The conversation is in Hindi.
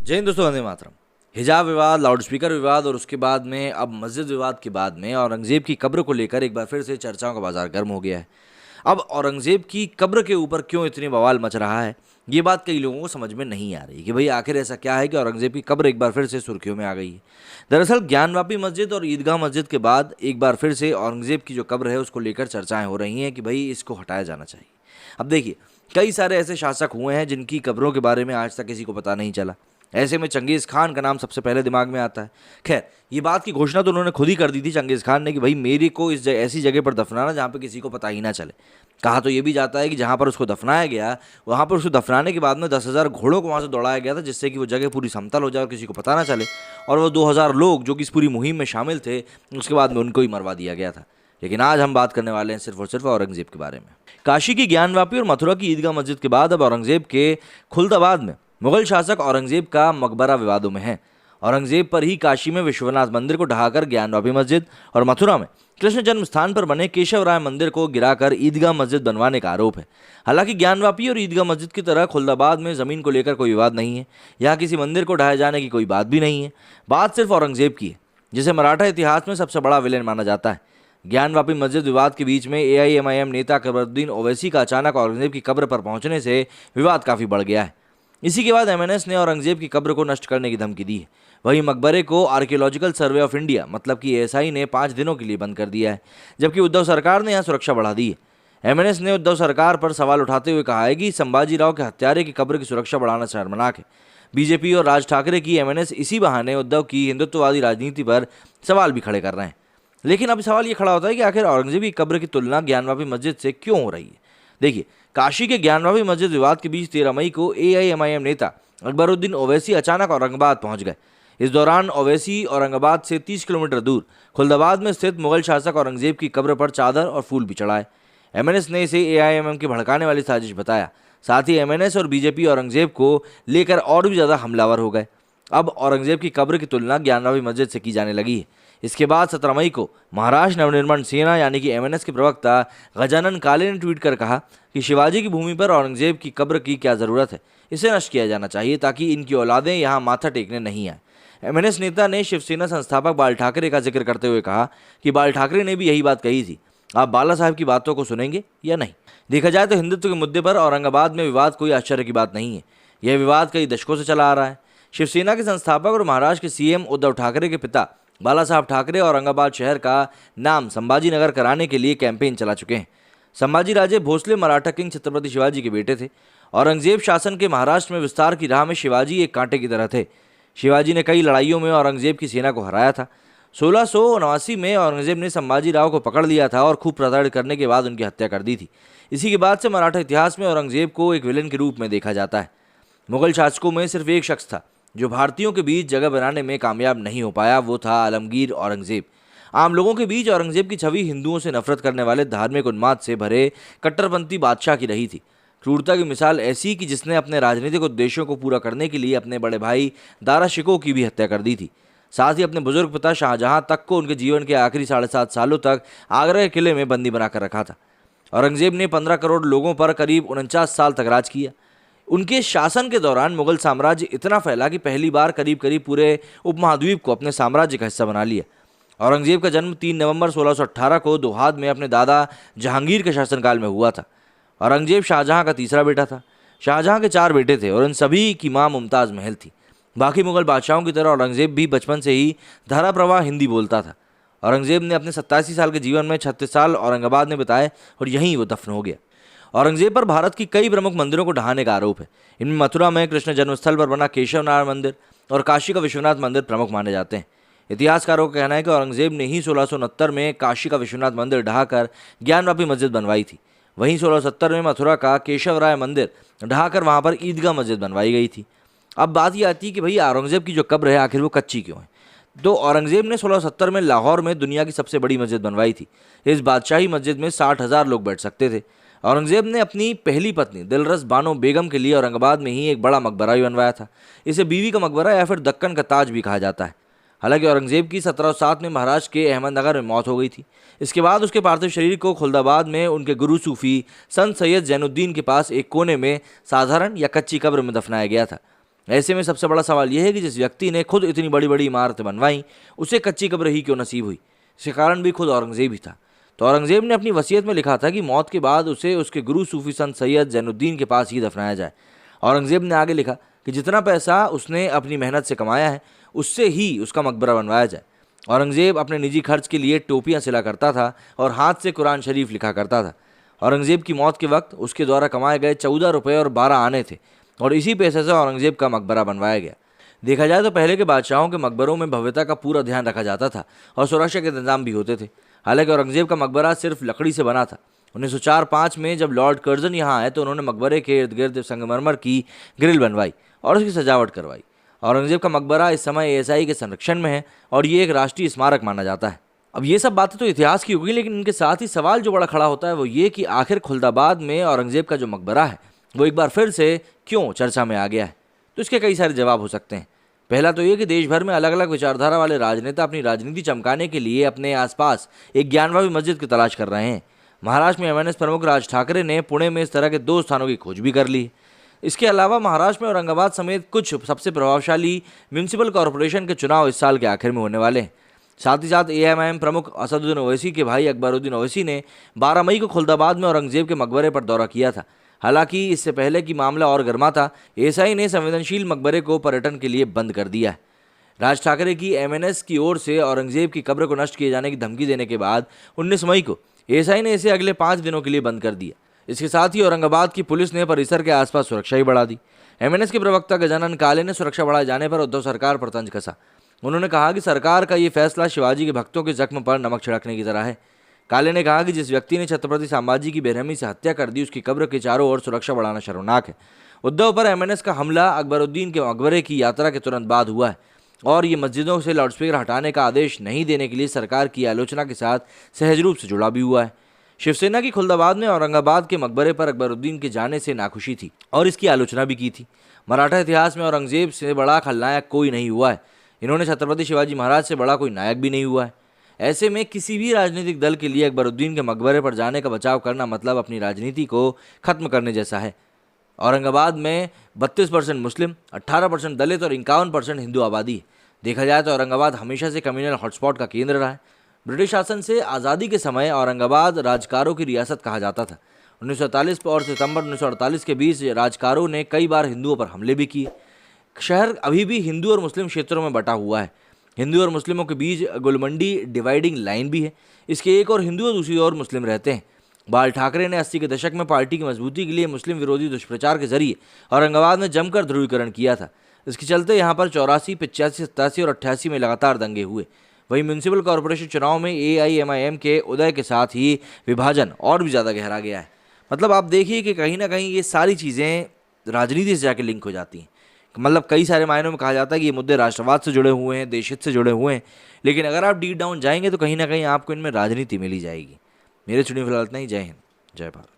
जय हिंद दोस्तों, वंदे मातरम। हिजाब विवाद, लाउडस्पीकर विवाद और उसके बाद में अब मस्जिद विवाद के बाद में औरंगजेब की कब्र को लेकर एक बार फिर से चर्चाओं का बाजार गर्म हो गया है। अब औरंगजेब की कब्र के ऊपर क्यों इतनी बवाल मच रहा है, ये बात कई लोगों को समझ में नहीं आ रही कि भाई आखिर ऐसा क्या है कि औरंगजेब की कब्र एक बार फिर से सुर्खियों में आ गई है। दरअसल ज्ञानवापी मस्जिद और ईदगाह मस्जिद के बाद एक बार फिर से औरंगजेब की जो कब्र है उसको लेकर चर्चाएं हो रही हैं कि भाई इसको हटाया जाना चाहिए। अब देखिए, कई सारे ऐसे शासक हुए हैं जिनकी कब्रों के बारे में आज तक किसी को पता नहीं चला। ऐसे में चंगेज़ खान का नाम सबसे पहले दिमाग में आता है। खैर, ये बात की घोषणा तो उन्होंने खुद ही कर दी थी चंगेज़ खान ने कि भाई मेरे को ऐसी जगह पर दफनाना जहाँ पे किसी को पता ही ना चले। कहा तो ये भी जाता है कि जहाँ पर उसको दफनाया गया, वहाँ पर उसको दफनाने के बाद में 10,000 घोड़ों को वहाँ से दौड़ाया गया था, जिससे कि वो जगह पूरी समतल हो जाए और किसी को पता ना चले। और वो 2,000 लोग जो कि इस पूरी मुहिम में शामिल थे, उसके बाद में उनको ही मरवा दिया गया था। लेकिन आज हम बात करने वाले हैं सिर्फ और सिर्फ औरंगजेब के बारे में। काशी की ज्ञानवापी और मथुरा की ईदगाह मस्जिद के बाद अब औरंगजेब के खुलदाबाद में मुगल शासक औरंगजेब का मकबरा विवादों में है। औरंगजेब पर ही काशी में विश्वनाथ मंदिर को ढहाकर ज्ञानवापी मस्जिद और मथुरा में कृष्ण जन्म स्थान पर बने केशव राय मंदिर को गिराकर ईदगाह मस्जिद बनवाने का आरोप है। हालांकि ज्ञानवापी और ईदगाह मस्जिद की तरह खुलदाबाद में जमीन को लेकर कोई विवाद नहीं है। यहाँ किसी मंदिर को ढहाए जाने की कोई बात भी नहीं है। बात सिर्फ औरंगजेब की है, जिसे मराठा इतिहास में सबसे बड़ा विलेन माना जाता है। ज्ञानवापी मस्जिद विवाद के बीच में AIMIM नेता अकबरुद्दीन ओवैसी का अचानक औरंगजेब की कब्र पर पहुंचने से विवाद काफी बढ़ गया है। इसी के बाद MNS ने औरंगजेब की कब्र को नष्ट करने की धमकी दी है। वहीं मकबरे को आर्कियोलॉजिकल सर्वे ऑफ इंडिया मतलब कि ASI ने 5 दिनों के लिए बंद कर दिया है, जबकि उद्धव सरकार ने यहाँ सुरक्षा बढ़ा दी है। MNS ने उद्धव सरकार पर सवाल उठाते हुए कहा है कि संभाजी राव के हत्यारे की कब्र की सुरक्षा बढ़ाना शर्मनाक है। बीजेपी और राज ठाकरे की MNS इसी बहाने उद्धव की हिंदुत्ववादी राजनीति पर सवाल भी खड़े कर रहे हैं। लेकिन अब सवाल ये खड़ा होता है कि आखिर औरंगजेब की कब्र की तुलना ज्ञानवापी मस्जिद से क्यों हो रही है। देखिए, काशी के ज्ञानवापी मस्जिद विवाद के बीच 13 मई को AIMIM नेता अकबरुद्दीन ओवैसी अचानक औरंगाबाद पहुंच गए। इस दौरान ओवैसी औरंगाबाद से 30 किलोमीटर दूर खुलदाबाद में स्थित मुगल शासक औरंगजेब की कब्र पर चादर और फूल भी चढ़ाए। MNS ने इसे AIMM की भड़काने वाली साजिश बताया। साथ ही MNS और बीजेपी औरंगजेब को लेकर और भी ज़्यादा हमलावर हो गए। अब औरंगजेब की कब्र की तुलना ज्ञानवापी मस्जिद से की जाने लगी है। इसके बाद 17 मई को महाराष्ट्र नवनिर्माण सेना यानी कि MNS के प्रवक्ता गजानन काले ने ट्वीट कर कहा कि शिवाजी की भूमि पर औरंगजेब की कब्र की क्या ज़रूरत है, इसे नष्ट किया जाना चाहिए ताकि इनकी औलादें यहाँ माथा टेकने नहीं आए। MNS नेता ने शिवसेना संस्थापक बाल ठाकरे का जिक्र करते हुए कहा कि बाल ठाकरे ने भी यही बात कही थी। आप बाला साहब की बातों को सुनेंगे या नहीं? देखा जाए तो हिंदुत्व के मुद्दे पर औरंगाबाद में विवाद कोई आश्चर्य की बात नहीं है। यह विवाद कई दशकों से चला आ रहा है। शिवसेना के संस्थापक और महाराष्ट्र के CM उद्धव ठाकरे के पिता बाला साहब ठाकरे औरंगाबाद शहर का नाम संभाजी नगर कराने के लिए कैंपेन चला चुके हैं। संभाजी राजे भोसले मराठा किंग छत्रपति शिवाजी के बेटे थे। औरंगजेब शासन के महाराष्ट्र में विस्तार की राह में शिवाजी एक कांटे की तरह थे। शिवाजी ने कई लड़ाइयों में औरंगजेब की सेना को हराया था। 1679 में औरंगजेब ने संभाजी राव को पकड़ लिया था और खूब प्रताड़ित करने के बाद उनकी हत्या कर दी थी। इसी के बाद से मराठा इतिहास में औरंगजेब को एक विलेन के रूप में देखा जाता है। मुगल शासकों में सिर्फ एक शख्स था जो भारतीयों के बीच जगह बनाने में कामयाब नहीं हो पाया, वो था आलमगीर औरंगजेब। आम लोगों के बीच औरंगजेब की छवि हिंदुओं से नफरत करने वाले धार्मिक उन्माद से भरे कट्टरपंथी बादशाह की रही थी। क्रूरता की मिसाल ऐसी कि जिसने अपने राजनीतिक उद्देश्यों को पूरा करने के लिए अपने बड़े भाई दारा शिकोह की भी हत्या कर दी थी। साथ ही अपने बुजुर्ग पिता शाहजहां तक को उनके जीवन के आखिरी 7.5 सालों तक आगरा के किले में बंदी बनाकर रखा था। औरंगजेब ने 15 करोड़ लोगों पर करीब 49 साल तक राज किया। उनके शासन के दौरान मुगल साम्राज्य इतना फैला कि पहली बार करीब करीब पूरे उपमहाद्वीप को अपने साम्राज्य का हिस्सा बना लिया। औरंगजेब का जन्म 3 नवंबर 1618 को दोहाद में अपने दादा जहांगीर के शासनकाल में हुआ था। औरंगजेब शाहजहां का तीसरा बेटा था। शाहजहां के 4 बेटे थे और इन सभी की मां मुमताज़ महल थी। बाकी मुगल बादशाहों की तरह औरंगजेब भी बचपन से ही धारा प्रवाह हिंदी बोलता था। औरंगजेब ने अपने 87 साल के जीवन में 36 साल औरंगाबाद में बिताए और यहीं वो दफन हो गया। औरंगजेब पर भारत की कई प्रमुख मंदिरों को ढहाने का आरोप है। इनमें मथुरा में कृष्ण जन्मस्थल पर बना केशव नारायण मंदिर और काशी का विश्वनाथ मंदिर प्रमुख माने जाते हैं। इतिहासकारों का कहना है कि औरंगजेब ने ही 1669 में काशी का विश्वनाथ मंदिर ढहाकर ज्ञानवापी मस्जिद बनवाई थी। वहीं 1670 में मथुरा का केशव राय मंदिर ढहाकर वहाँ पर ईदगाह मस्जिद बनवाई गई थी। अब बात यह आती है कि भाई औरंगजेब की जो कब्र है आखिर वो कच्ची क्यों है। तो औरंगजेब ने 1670 में लाहौर में दुनिया की सबसे बड़ी मस्जिद बनवाई थी। इस बादशाही मस्जिद में 60,000 लोग बैठ सकते थे। औरंगजेब ने अपनी पहली पत्नी दिलरस बानो बेगम के लिए औरंगाबाद में ही एक बड़ा मकबरा भी बनवाया था। इसे बीवी का मकबरा या फिर दक्कन का ताज भी कहा जाता है। हालांकि औरंगजेब की 1707 में महाराष्ट्र के अहमदनगर में मौत हो गई थी। इसके बाद उसके पार्थिव शरीर को खुलदाबाद में उनके गुरु सूफी संत सैयद जैनुद्दीन के पास एक कोने में साधारण या कच्ची कब्र में दफनाया गया था। ऐसे में सबसे बड़ा सवाल यह है कि जिस व्यक्ति ने खुद इतनी बड़ी बड़ी इमारतें बनवाई उसे कच्ची कब्र ही क्यों नसीब हुई। इसके कारण भी खुद औरंगजेब ही था। तो औरंगजेब ने अपनी वसीयत में लिखा था कि मौत के बाद उसे उसके गुरु सूफी संत सैयद जैनुद्दीन के पास ही दफनाया जाए। औरंगजेब ने आगे लिखा कि जितना पैसा उसने अपनी मेहनत से कमाया है उससे ही उसका मकबरा बनवाया जाए। औरंगजेब अपने निजी खर्च के लिए टोपियां सिला करता था और हाथ से कुरान शरीफ लिखा करता था। औरंगजेब की मौत के वक्त उसके द्वारा कमाए गए 14 रुपये और 12 आने थे और इसी पैसे से औरंगजेब का मकबरा बनवाया गया। देखा जाए तो पहले के बादशाहों के मकबरों में भव्यता का पूरा ध्यान रखा जाता था और सुरक्षा के इंतजाम भी होते थे। हालांकि औरंगजेब का मकबरा सिर्फ लकड़ी से बना था। 1904-05 में जब लॉर्ड कर्जन यहाँ आए तो उन्होंने मकबरे के इर्द गिर्द संगमरमर की ग्रिल बनवाई और उसकी सजावट करवाई। औरंगजेब का मकबरा इस समय एएसआई के संरक्षण में है और ये एक राष्ट्रीय स्मारक माना जाता है। अब ये सब बातें तो इतिहास की होगी, लेकिन इनके साथ ही सवाल जो बड़ा खड़ा होता है वो ये कि आखिर खुलदाबाद में औरंगजेब का जो मकबरा है वो एक बार फिर से क्यों चर्चा में आ गया है। तो इसके कई सारे जवाब हो सकते हैं। पहला तो ये कि देश भर में अलग अलग विचारधारा वाले राजनेता अपनी राजनीति चमकाने के लिए अपने आसपास एक ज्ञानवापी मस्जिद की तलाश कर रहे हैं। महाराष्ट्र में एमएनएस प्रमुख राज ठाकरे ने पुणे में इस तरह के 2 स्थानों की खोज भी कर ली। इसके अलावा महाराष्ट्र में औरंगाबाद समेत कुछ सबसे प्रभावशाली म्यूनिसिपल कॉरपोरेशन के चुनाव इस साल के आखिर में होने वाले हैं। साथ ही साथ एएमआईएम प्रमुख असदुद्दीन ओवैसी के भाई अकबरुद्दीन ओवैसी ने 12 मई को खुलदाबाद में औरंगजेब के मकबरे पर दौरा किया था। हालांकि इससे पहले कि मामला और गर्मा था, एएसआई ने संवेदनशील मकबरे को पर्यटन के लिए बंद कर दिया है। राज ठाकरे की एमएनएस की ओर से औरंगजेब की कब्र को नष्ट किए जाने की धमकी देने के बाद 19 मई को एएसआई ने इसे अगले 5 दिनों के लिए बंद कर दिया। इसके साथ ही औरंगाबाद की पुलिस ने परिसर के आसपास सुरक्षा ही बढ़ा दी। एमएनएस के प्रवक्ता गजानन काले ने सुरक्षा बढ़ाए जाने पर उद्धव सरकार पर तंज कसा। उन्होंने कहा कि सरकार का ये फैसला शिवाजी के भक्तों के जख्म पर नमक छिड़कने की तरह है। काले ने कहा कि जिस व्यक्ति ने छत्रपति संभाजी की बेरहमी से हत्या कर दी उसकी कब्र के चारों ओर सुरक्षा बढ़ाना शर्मनाक है। उद्धव पर एमएनएस का हमला अकबरुद्दीन के मकबरे की यात्रा के तुरंत बाद हुआ है और ये मस्जिदों से लाउडस्पीकर हटाने का आदेश नहीं देने के लिए सरकार की आलोचना के साथ सहज रूप से जुड़ा भी हुआ है। शिवसेना की खुलदाबाद में औरंगाबाद के मकबरे पर अकबरुद्दीन के जाने से नाखुशी थी और इसकी आलोचना भी की थी। मराठा इतिहास में औरंगजेब से बड़ा खलनायक कोई नहीं हुआ है। इन्होंने छत्रपति शिवाजी महाराज से बड़ा कोई नायक भी नहीं हुआ है। ऐसे में किसी भी राजनीतिक दल के लिए अकबरुद्दीन के मकबरे पर जाने का बचाव करना मतलब अपनी राजनीति को खत्म करने जैसा है। औरंगाबाद में 32% मुस्लिम, 18% दलित और 51% हिंदू आबादी है। देखा जाए तो औरंगाबाद हमेशा से कम्युनल हॉटस्पॉट का केंद्र रहा है। ब्रिटिश शासन से आज़ादी के समय औरंगाबाद राजकारों की रियासत कहा जाता था। 1947 और सितंबर 1948 के बीच राजकारों ने कई बार हिंदुओं पर हमले भी किए। शहर अभी भी हिंदू और मुस्लिम क्षेत्रों में बटा हुआ है। हिंदू और मुस्लिमों के बीच गुलमंडी डिवाइडिंग लाइन भी है। इसके एक और हिंदू और दूसरी ओर मुस्लिम रहते हैं। बाल ठाकरे ने 80 के दशक में पार्टी की मजबूती के लिए मुस्लिम विरोधी दुष्प्रचार के जरिए औरंगाबाद में जमकर ध्रुवीकरण किया था। इसके चलते यहाँ पर 84, 85, 87 और 88 में लगातार दंगे हुए। वहीं म्यूनिसिपल कॉरपोरेशन चुनाव में एआईएमआईएम के उदय के साथ ही विभाजन और भी ज़्यादा गहरा गया है। मतलब आप देखिए कि कहीं ना कहीं ये सारी चीज़ें राजनीति से जाके लिंक हो जाती हैं। मतलब कई सारे मायनों में कहा जाता है कि ये मुद्दे राष्ट्रवाद से जुड़े हुए हैं, देश हित से जुड़े हुए हैं, लेकिन अगर आप डीप डाउन जाएंगे तो कहीं ना कहीं आपको इनमें राजनीति मिली जाएगी। मेरे चुनी फिलहाल इतना ही। जय हिंद, जय भारत।